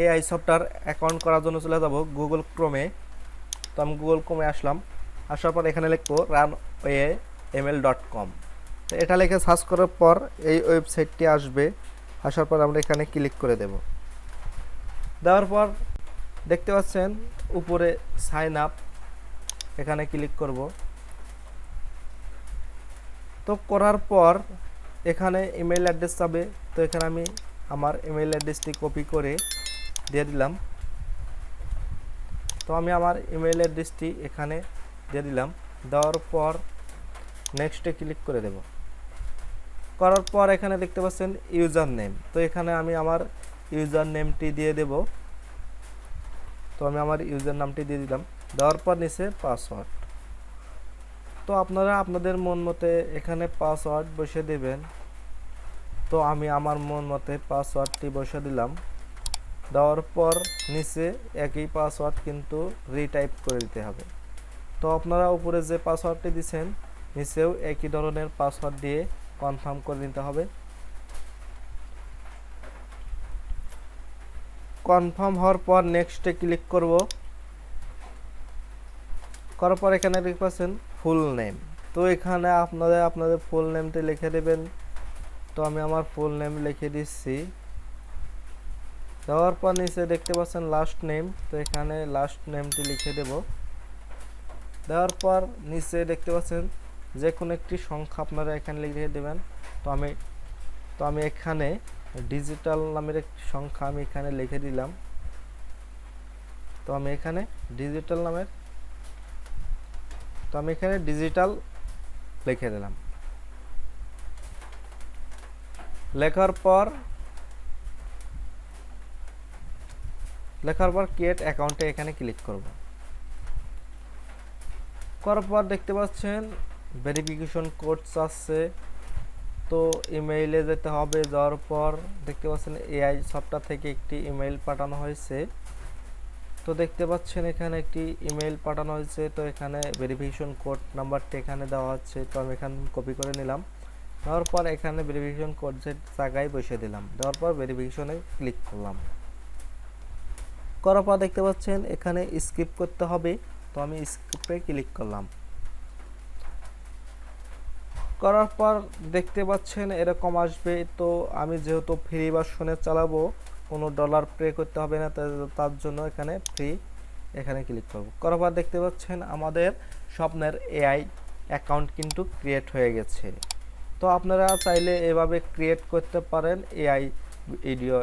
AI software account করার জন্য চলে যাব গুগল ক্রোমে। তো আমি গুগল ক্রোমে আসলাম, আসার পর এখানে লিখবো runway.ml.com। তো এটা লিখে সার্চ করার পর এই ওয়েবসাইটটি আসবে, আসার পর আমরা এখানে ক্লিক করে দেব। দেওয়ার পর দেখতে পাচ্ছেন উপরে সাইন আপ, এখানে ক্লিক করব। তো করার পর এখানে ইমেল অ্যাড্রেস যাবে, তো এখানে আমি আমার ইমেল অ্যাড্রেসটি কপি করে দিয়ে দিলাম। তো আমি আমার ইমেল অ্যাড্রেসটি এখানে দিয়ে দিলাম। দেওয়ার পর নেক্সটে ক্লিক করে দেব। করার পর এখানে দেখতে পাচ্ছেন ইউজার নেম, তো এখানে আমি আমার ইউজার নেমটি দিয়ে দেব। তো আমি আমার ইউজার নামটি দিয়ে দিলাম। দেওয়ার পর নিচে পাসওয়ার্ড। তো আপনারা আপনাদের মন মতে এখানে পাসওয়ার্ড বসিয়ে দেবেন। তো আমি আমার মন মতে পাসওয়ার্ডটি বসিয়ে দিলাম। দেওয়ার পর নিচে একই পাসওয়ার্ড কিন্তু রিটাইপ করে দিতে হবে। তো আপনারা উপরে যে পাসওয়ার্ডটি দিয়েছেন নিচেও একই ধরনের পাসওয়ার্ড দিয়ে কনফার্ম করে নিতে হবে। কনফার্ম হওয়ার পর নেক্সটে ক্লিক করব। করার পর এখানে দেখতে পাচ্ছেন ফুল নেম, তো এখানে আপনাদের ফুল নেমটি লিখে দেবেন। তো আমি আমার ফুল নেম লিখে দিচ্ছি। দেওয়ার পর নিচে দেখতে পাচ্ছেন লাস্ট নেম, তো এখানে লাস্ট নেমটি লিখে দেব। দেওয়ার পর নিচে দেখতে পাচ্ছেন যে কোনো একটি সংখ্যা আপনারা এখানে লিখে দেবেন। তো আমি এখানে ডিজিটাল নামের একটি সংখ্যা আমি এখানে লিখে দিলাম। তো আমি এখানে ডিজিটাল লিখে দিলাম। লেখার পর ক্রিয়েট অ্যাকাউন্টে এখানে ক্লিক করব। করার পর দেখতে পাচ্ছেন ভেরিফিকেশন কোড চাচ্ছে, তো ইমেইলে যেতে হবে। যাওয়ার পর দেখতে পাচ্ছেন এআই সফটওয়্যার থেকে একটি ইমেইল পাঠানো হয়েছে। তো দেখতে পাচ্ছেন এখানে একটি ইমেইল পাঠানো হয়েছে, তো এখানে ভেরিফিকেশন কোড নাম্বারটি এখানে দেওয়া হচ্ছে। তো আমি এখানে কপি করে নিলাম। দেওয়ার পর এখানে ভেরিফিকেশন কোড যে জায়গায় বসিয়ে দিলাম। দেওয়ার পর ভেরিফিকেশনে ক্লিক করলাম। করার পর দেখতে পাচ্ছেন এখানে স্কিপ করতে হবে, তো আমি স্কিপে ক্লিক করলাম। করার পর দেখতে পাচ্ছেন এরকম আসবে। তো আমি যেহেতু ফ্রি ভার্সনে চালাবো, কোনো ডলার পে করতে হবে না, তার জন্য এখানে ফ্রি এখানে ক্লিক করব। করার পর দেখতে পাচ্ছেন আমাদের স্বপ্নের এআই অ্যাকাউন্ট কিন্তু ক্রিয়েট হয়ে গেছে। তো আপনারা চাইলে এভাবে ক্রিয়েট করতে পারেন এআই ভিডিও